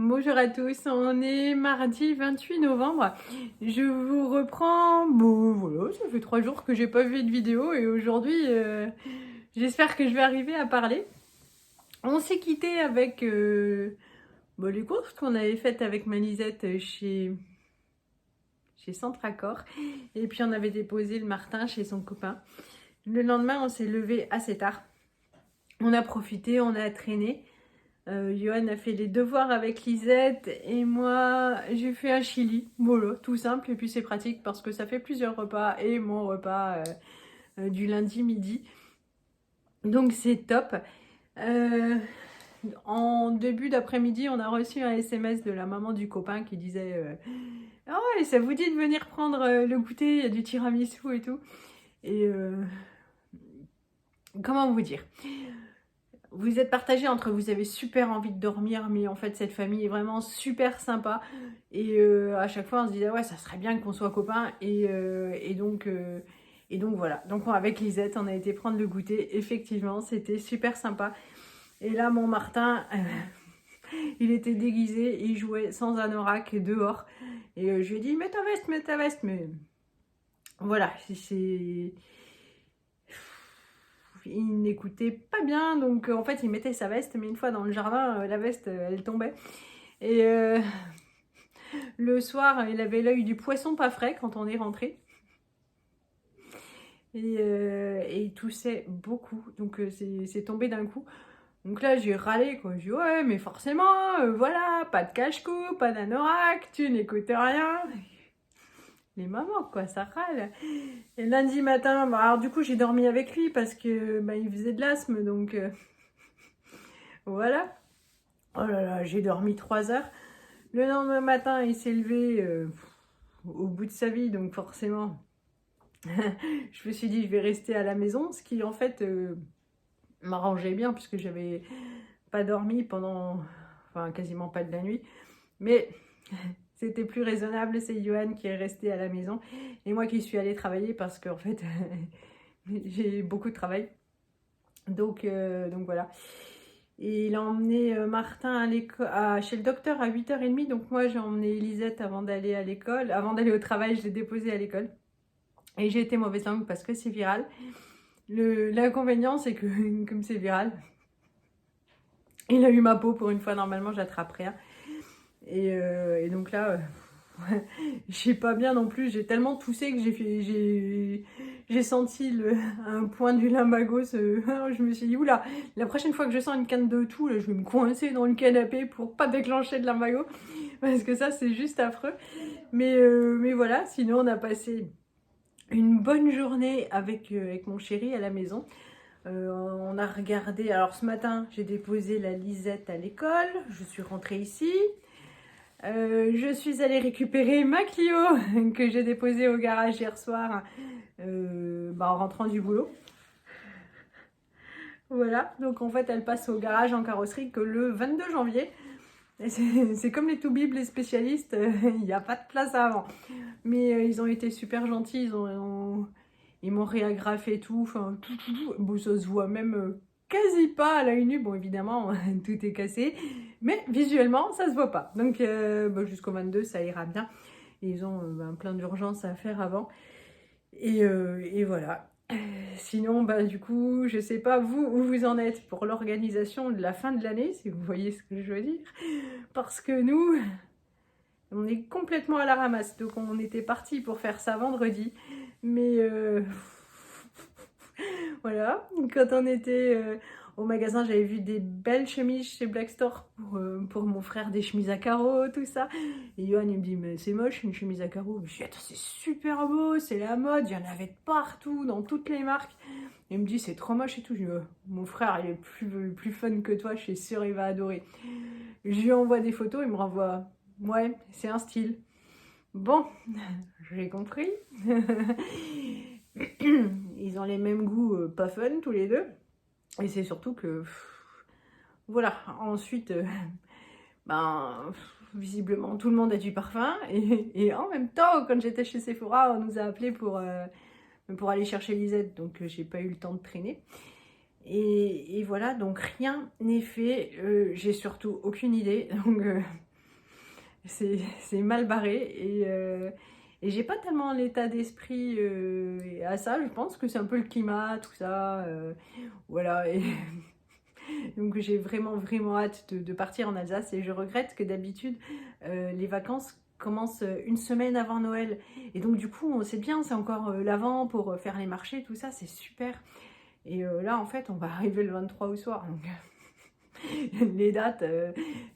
Bonjour à tous, on est mardi 28 novembre. Je vous reprends, bon voilà, ça fait 3 jours que j'ai pas fait de vidéo et aujourd'hui j'espère que je vais arriver à parler. On s'est quitté avec les courses qu'on avait faites avec ma Lisette chez Centracor et puis on avait déposé le Martin chez son copain. Le lendemain on s'est levé assez tard, on a profité, on a traîné. Johan a fait les devoirs avec Lisette et moi j'ai fait un chili, voilà, tout simple et puis c'est pratique parce que ça fait plusieurs repas et mon repas du lundi midi, donc c'est top. Euh, En début d'après-midi, on a reçu un SMS de la maman du copain qui disait ah ouais, ça vous dit de venir prendre le goûter, il y a du tiramisu et tout. Et comment vous dire? Vous êtes partagé entre vous avez super envie de dormir, mais en fait cette famille est vraiment super sympa. Et à chaque fois on se disait ouais ça serait bien qu'on soit copains. Et donc voilà. Donc avec Lisette on a été prendre le goûter. Effectivement c'était super sympa. Et là mon Martin, il était déguisé, il jouait sans anorak dehors. Et je lui ai dit mets ta veste, mets ta veste. Mais voilà, il n'écoutait pas bien, donc en fait il mettait sa veste, mais une fois dans le jardin, la veste elle tombait. Et le soir, il avait l'œil du poisson pas frais quand on est rentré. Et il toussait beaucoup, donc c'est tombé d'un coup. Donc là j'ai râlé quoi, j'ai dit ouais mais forcément, voilà, pas de cache-cou, pas d'anorak, tu n'écoutes rien. Les mamans quoi, ça râle. Et lundi matin, alors du coup j'ai dormi avec lui parce que il faisait de l'asthme, donc voilà. Oh là là, j'ai dormi 3 heures. Le lendemain matin, il s'est levé au bout de sa vie, donc forcément, je me suis dit je vais rester à la maison, ce qui en fait m'arrangeait bien puisque j'avais pas dormi pendant, enfin quasiment pas de la nuit. Mais c'était plus raisonnable, c'est Johan qui est resté à la maison et moi qui suis allée travailler parce qu'en fait j'ai beaucoup de travail. Donc voilà. Et il a emmené Martin chez le docteur à 8h30. Donc moi, j'ai emmené Elisette avant d'aller à l'école. Avant d'aller au travail, je l'ai déposée à l'école. Et j'ai été mauvaise langue parce que c'est viral. L'inconvénient, c'est que comme c'est viral, il a eu ma peau pour une fois. Normalement, j'attrape rien. Et donc là, je sais pas bien non plus. J'ai tellement toussé que j'ai senti un point du lumbago. Je me suis dit, oula, la prochaine fois que je sens une canne de toux, là, je vais me coincer dans le canapé pour pas déclencher de lumbago. Parce que ça, c'est juste affreux. Mais voilà, sinon, on a passé une bonne journée avec mon chéri à la maison. On a regardé. Alors ce matin, j'ai déposé la Lisette à l'école. Je suis rentrée ici. Je suis allée récupérer ma Clio que j'ai déposée au garage hier soir en rentrant du boulot. Voilà, donc en fait elle passe au garage en carrosserie que le 22 janvier. C'est comme les toubibs, les spécialistes, il n'y a pas de place avant. Mais ils ont été super gentils, ils m'ont réagrafé tout, enfin tout. Bon, ça se voit même quasi pas à l'œil nu. Bon évidemment tout est cassé, mais visuellement ça se voit pas. Donc jusqu'au 22 ça ira bien. Ils ont plein d'urgences à faire avant. Et voilà. Sinon, du coup, je sais pas vous où vous en êtes pour l'organisation de la fin de l'année, si vous voyez ce que je veux dire. Parce que nous, on est complètement à la ramasse. Donc on était parti pour faire ça vendredi. Mais voilà, quand on était au magasin, j'avais vu des belles chemises chez Black Store pour mon frère, des chemises à carreaux, tout ça. Et Johan, il me dit, mais c'est moche une chemise à carreaux. Je dis, attends, c'est super beau, c'est la mode, il y en avait de partout, dans toutes les marques. Il me dit, c'est trop moche et tout. Je dis, mon frère, il est plus fun que toi, je suis sûre, il va adorer. Je lui envoie des photos, il me renvoie, ouais, c'est un style. Bon, j'ai compris. Ils ont les mêmes goûts, pas fun tous les deux. Et c'est surtout que, voilà, ensuite, visiblement tout le monde a du parfum. Et en même temps, quand j'étais chez Sephora, on nous a appelés pour aller chercher Lisette. Donc j'ai pas eu le temps de traîner. Et voilà, donc rien n'est fait. J'ai surtout aucune idée. Donc c'est mal barré et j'ai pas tellement l'état d'esprit à ça. Je pense que c'est un peu le climat, tout ça. Voilà. Et donc j'ai vraiment hâte de partir en Alsace et je regrette que d'habitude les vacances commencent une semaine avant Noël. Et donc du coup, c'est bien, c'est encore l'avant pour faire les marchés, tout ça, c'est super. Et là, en fait, on va arriver le 23 au soir. Donc les dates,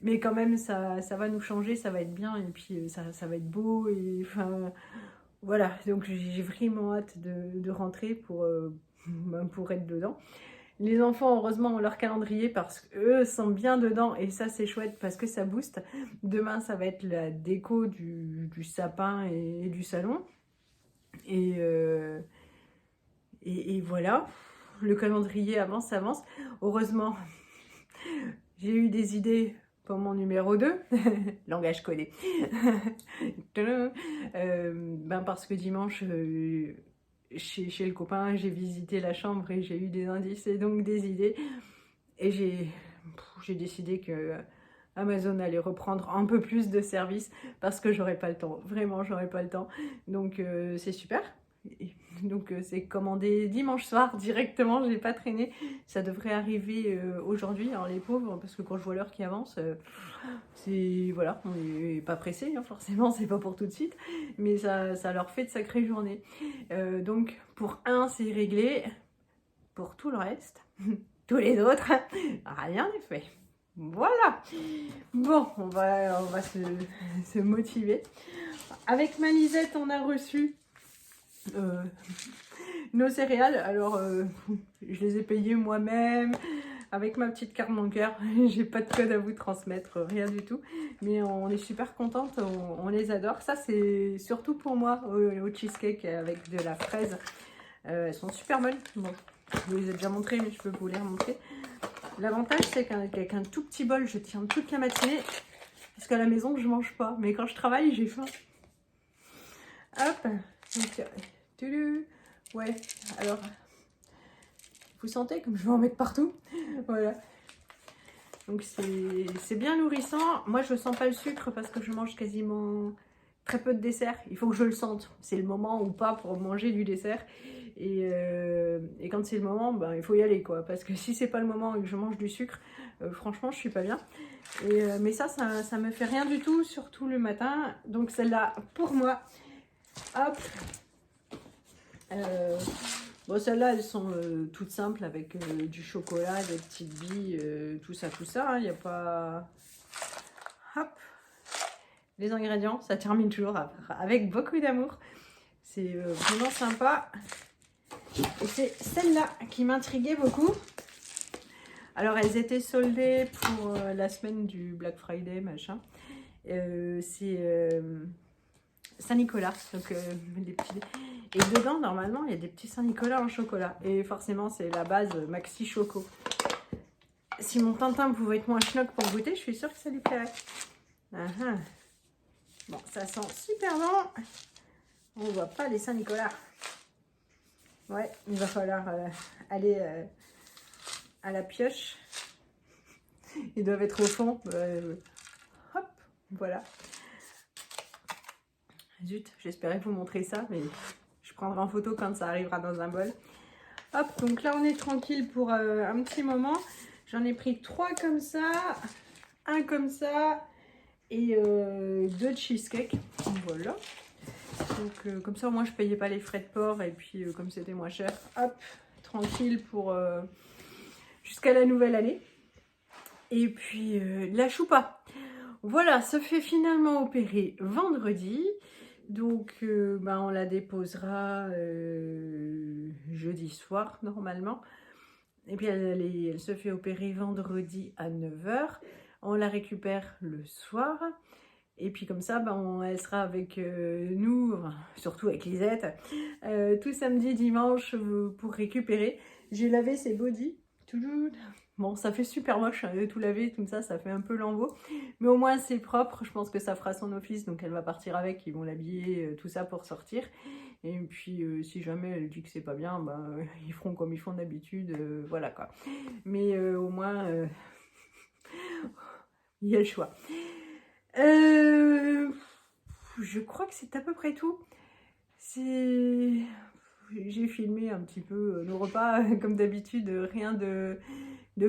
mais quand même ça va nous changer, ça va être bien et puis ça va être beau et enfin voilà, donc j'ai vraiment hâte de rentrer pour être dedans. Les enfants heureusement ont leur calendrier parce qu'eux sont bien dedans et ça c'est chouette parce que ça booste. Demain ça va être la déco du sapin et du salon et, et voilà, le calendrier avance. Heureusement j'ai eu des idées pour mon numéro 2, langage codé. Parce que dimanche, chez le copain, j'ai visité la chambre et j'ai eu des indices et donc des idées. Et j'ai décidé que Amazon allait reprendre un peu plus de services parce que j'aurais pas le temps. Vraiment, j'aurais pas le temps. Donc c'est super. Et donc c'est commandé dimanche soir directement, j'ai pas traîné. Ça devrait arriver aujourd'hui. Alors les pauvres, parce que quand je vois l'heure qui avance, c'est voilà, on n'est pas pressé, hein, forcément, c'est pas pour tout de suite, mais ça leur fait de sacrées journées. Donc pour un, c'est réglé. Pour tout le reste, tous les autres, rien n'est fait. Voilà. Bon, on va se motiver. Avec ma Lisette, on a reçu nos céréales. Alors, je les ai payées moi-même avec ma petite carte bancaire. J'ai pas de code à vous transmettre, rien du tout. Mais on est super contente, on les adore. Ça, c'est surtout pour moi, au cheesecake avec de la fraise. Elles sont super bonnes. Bon, je vous les ai déjà montrées, mais je peux vous les remontrer. L'avantage, c'est qu'avec un tout petit bol, je tiens toute la matinée. Parce qu'à la maison, je mange pas. Mais quand je travaille, j'ai faim. Hop. Donc, ouais, alors, vous sentez comme je vais en mettre partout. Voilà. Donc, c'est bien nourrissant. Moi, je sens pas le sucre parce que je mange quasiment très peu de dessert. Il faut que je le sente. C'est le moment ou pas pour manger du dessert. Et quand c'est le moment, ben, il faut y aller, quoi. Parce que si c'est pas le moment et que je mange du sucre, franchement, je suis pas bien. Mais ça me fait rien du tout, surtout le matin. Donc celle-là, pour moi, hop. Bon, celles-là, elles sont toutes simples avec du chocolat, des petites billes, tout ça, hein. Il n'y a pas... Hop. Les ingrédients, ça termine toujours avec beaucoup d'amour. C'est vraiment sympa. Et c'est celle-là qui m'intriguait beaucoup. Alors, elles étaient soldées pour la semaine du Black Friday, machin. C'est Saint-Nicolas. Donc, des petits... Et dedans, normalement, il y a des petits Saint-Nicolas en chocolat. Et forcément, c'est la base Maxi Choco. Si mon Tintin pouvait être moins schnock pour goûter, je suis sûre que ça lui plairait. Bon, ça sent super bon. On ne voit pas les Saint-Nicolas. Ouais, il va falloir aller à la pioche. Ils doivent être au fond. Hop, voilà. Zut, j'espérais vous montrer ça, mais je prendrai en photo quand ça arrivera dans un bol. Hop, donc là on est tranquille pour un petit moment. J'en ai pris 3 comme ça, un comme ça et 2 cheesecakes. Voilà. Donc comme ça, moi je payais pas les frais de port et puis comme c'était moins cher, hop, tranquille pour jusqu'à la nouvelle année. Et puis la choupa. Voilà, se fait finalement opérer vendredi. Donc on la déposera jeudi soir normalement. Et puis elle se fait opérer vendredi à 9 h. On la récupère le soir. Et puis comme ça, elle sera avec nous, surtout avec Lisette, tout samedi, dimanche pour récupérer. J'ai lavé ses bodys. Bon, ça fait super moche, tout laver, tout ça, ça fait un peu lambeau. Mais au moins c'est propre, je pense que ça fera son office, donc elle va partir avec, ils vont l'habiller, tout ça pour sortir. Et puis si jamais elle dit que c'est pas bien, ils feront comme ils font d'habitude, voilà quoi. Mais au moins, il y a le choix. je crois que c'est à peu près tout. J'ai filmé un petit peu nos repas, comme d'habitude, rien de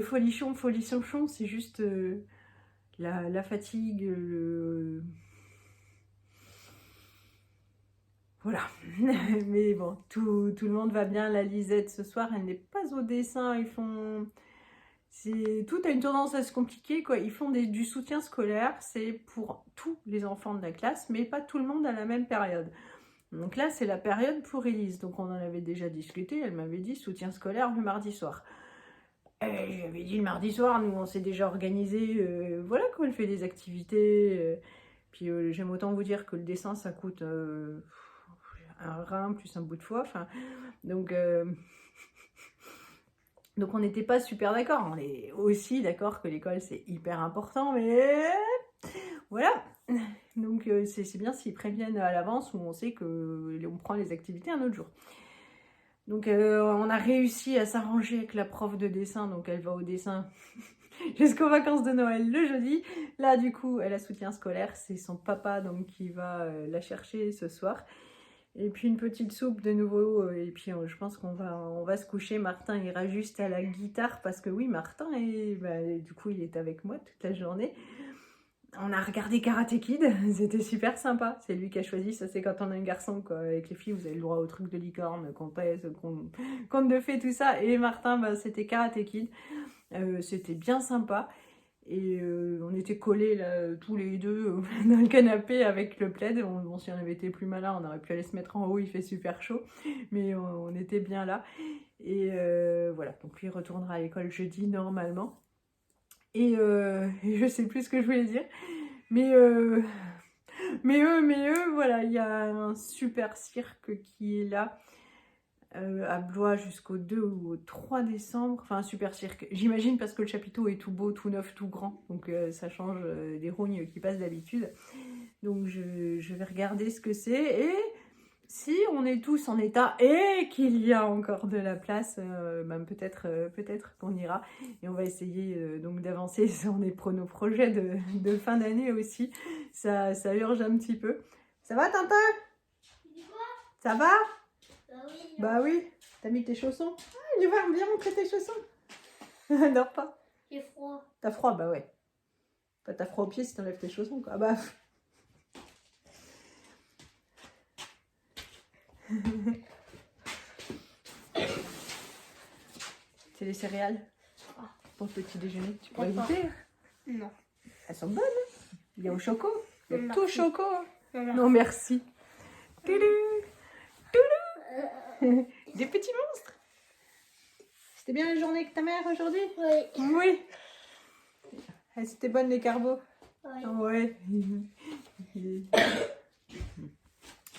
folichon, c'est juste la fatigue, voilà. Mais bon, tout le monde va bien. La Lisette, ce soir, elle n'est pas au dessin. Tout a une tendance à se compliquer, quoi. Ils font du soutien scolaire. C'est pour tous les enfants de la classe, mais pas tout le monde à la même période. Donc là, c'est la période pour Élise. Donc on en avait déjà discuté. Elle m'avait dit soutien scolaire le mardi soir. J'avais dit le mardi soir, nous on s'est déjà organisé. Voilà, quoi, elle fait des activités. Puis j'aime autant vous dire que le dessin, ça coûte un rein plus un bout de foie. Donc on n'était pas super d'accord. On est aussi d'accord que l'école, c'est hyper important. Mais voilà. Donc c'est bien s'ils préviennent à l'avance, où on sait qu'on prend les activités un autre jour. Donc on a réussi à s'arranger avec la prof de dessin, donc elle va au dessin jusqu'aux vacances de Noël le jeudi. Là du coup elle a soutien scolaire, c'est son papa donc qui va la chercher ce soir. Et puis une petite soupe de nouveau, et puis je pense qu'on va se coucher. Martin ira juste à la guitare, parce que oui, Martin, du coup il est avec moi toute la journée. On a regardé Karate Kid, c'était super sympa. C'est lui qui a choisi, ça c'est quand on a un garçon, quoi. Avec les filles, vous avez le droit au truc de licorne, qu'on pèse, conte de fées, tout ça. Et Martin, c'était Karate Kid. C'était bien sympa. Et on était collés là, tous les deux dans le canapé avec le plaid. Bon, si on avait été plus malin, on aurait pu aller se mettre en haut, il fait super chaud. Mais on était bien là. Et voilà, donc lui retournera à l'école jeudi normalement. Et je sais plus ce que je voulais dire. Mais eux, voilà, il y a un super cirque qui est là à Blois jusqu'au 2 ou au 3 décembre. Enfin, un super cirque. J'imagine parce que le chapiteau est tout beau, tout neuf, tout grand. Donc ça change des rognes qui passent d'habitude. Donc je vais regarder ce que c'est. Et si on est tous en état et qu'il y a encore de la place, peut-être qu'on ira. Et on va essayer donc d'avancer sur nos projets de fin d'année aussi. Ça urge un petit peu. Ça va, Tintin? Ça va? Oui. Bah oui. T'as mis tes chaussons? Ah, viens montrer tes chaussons. Dors pas. J'ai froid. T'as froid? Bah ouais. Enfin, t'as froid aux pieds si t'enlèves tes chaussons, quoi. Ah bah... C'est les céréales pour le petit déjeuner. Tu pourrais goûter? Non. Elles sont bonnes. Hein. Il y a au choco. Il y a Non, tout merci. choco. Non, Non, merci. Toulou. Toulou. Des petits monstres. C'était bien la journée avec ta mère aujourd'hui? Oui. Oui. C'était bonne les carbos? Oui. Ouais.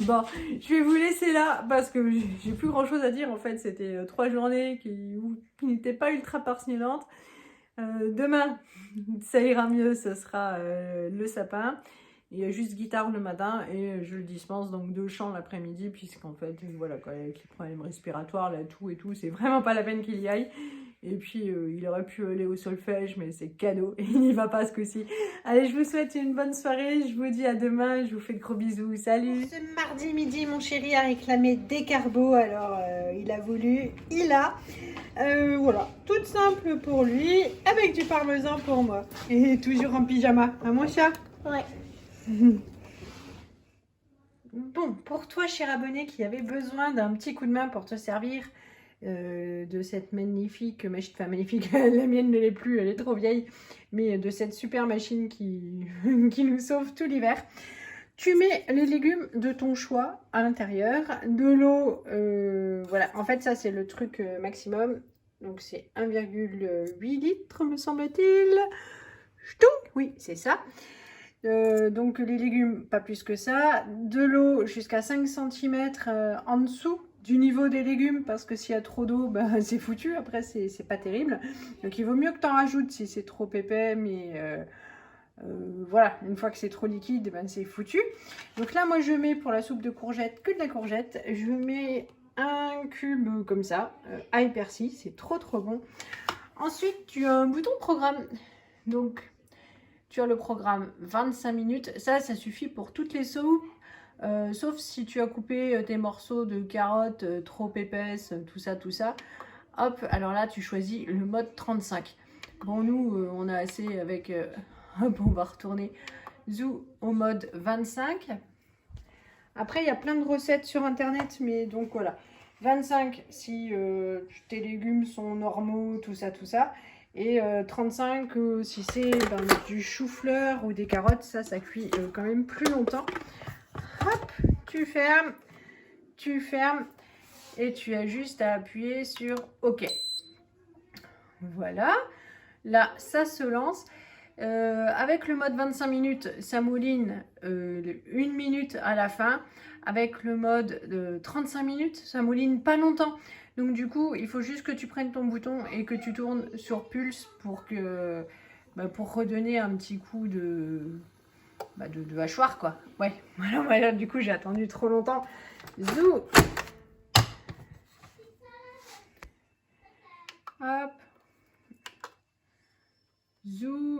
Bon, je vais vous laisser là parce que j'ai plus grand chose à dire en fait. C'était 3 journées qui n'étaient pas ultra passionnantes. Demain, ça ira mieux, ce sera le sapin. Il y a juste guitare le matin et je le dispense donc 2 chants l'après-midi, puisqu'en fait, voilà, quoi, avec les problèmes respiratoires, la toux et tout, c'est vraiment pas la peine qu'il y aille. Et puis, il aurait pu aller au solfège, mais c'est cadeau, et il n'y va pas ce coup-ci. Allez, je vous souhaite une bonne soirée, je vous dis à demain, je vous fais de gros bisous, salut! Ce mardi midi, mon chéri a réclamé des carbos, alors il a voulu, il a. Voilà, toute simple pour lui, avec du parmesan pour moi. Et toujours en pyjama, hein mon chat? Ouais. Bon, pour toi, cher abonné, qui avait besoin d'un petit coup de main pour te servir de cette magnifique machine, enfin magnifique, la mienne ne l'est plus, elle est trop vieille, mais de cette super machine qui nous sauve tout l'hiver. Tu mets les légumes de ton choix à l'intérieur, de l'eau, voilà, en fait ça c'est le truc maximum, donc c'est 1,8 litres me semble-t-il. Oui, c'est ça. Donc les légumes, pas plus que ça. De l'eau jusqu'à 5 cm en dessous du niveau des légumes, parce que s'il y a trop d'eau, bah, c'est foutu. Après, c'est pas terrible. Donc il vaut mieux que tu en rajoutes si c'est trop épais, mais voilà, une fois que c'est trop liquide, ben, c'est foutu. Donc là, moi, je mets pour la soupe de courgettes que de la courgette. Je mets un cube comme ça, ail persil, c'est trop bon. Ensuite, tu as un bouton programme. Donc, tu as le programme 25 minutes. Ça suffit pour toutes les soupes. Sauf si tu as coupé tes morceaux de carottes trop épaisses, tout ça. Hop, alors là, tu choisis le mode 35. Bon, nous, on a assez avec... hop, on va retourner zou au mode 25. Après, il y a plein de recettes sur Internet, mais donc voilà. 25 si tes légumes sont normaux, tout ça. Et 35 si c'est du chou-fleur ou des carottes, ça cuit quand même plus longtemps. Hop, tu fermes et tu as juste à appuyer sur OK. Voilà, là ça se lance. Avec le mode 25 minutes, ça mouline 1 minute à la fin. Avec le mode de 35 minutes, ça mouline pas longtemps. Donc du coup, il faut juste que tu prennes ton bouton et que tu tournes sur pulse pour redonner un petit coup de hachoir, quoi. Ouais, voilà, du coup, j'ai attendu trop longtemps. Zou. Hop. Zou.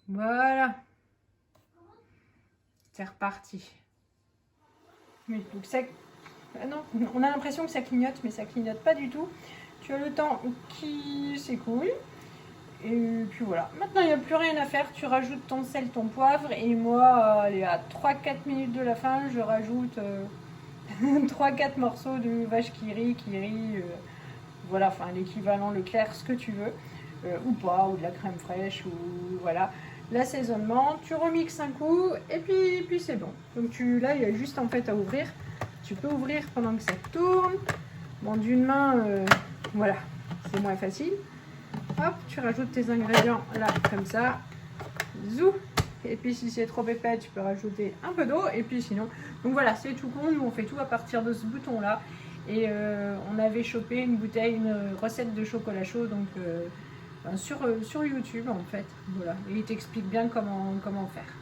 Voilà. C'est reparti. Oui, donc ça... Ah non, on a l'impression que ça clignote, mais ça clignote pas du tout. Tu as le temps qui s'écoule. Et puis voilà. Maintenant, il n'y a plus rien à faire. Tu rajoutes ton sel, ton poivre. Et moi, allez, à 3-4 minutes de la fin, je rajoute 3-4 morceaux de vache qui rit. Voilà, enfin l'équivalent Leclerc, ce que tu veux. Ou pas, ou de la crème fraîche, ou voilà. L'assaisonnement, tu remixes un coup, et puis c'est bon. Donc là, il y a juste en fait à ouvrir. Tu peux ouvrir pendant que ça tourne. Bon, d'une main, voilà, c'est moins facile. Hop, tu rajoutes tes ingrédients là, comme ça. Zou. Et puis si c'est trop épais, tu peux rajouter un peu d'eau. Et puis sinon, donc voilà, c'est tout con. Nous, on fait tout à partir de ce bouton-là. Et on avait chopé une recette de chocolat chaud, donc sur YouTube en fait. Voilà. Et il t'explique bien comment faire.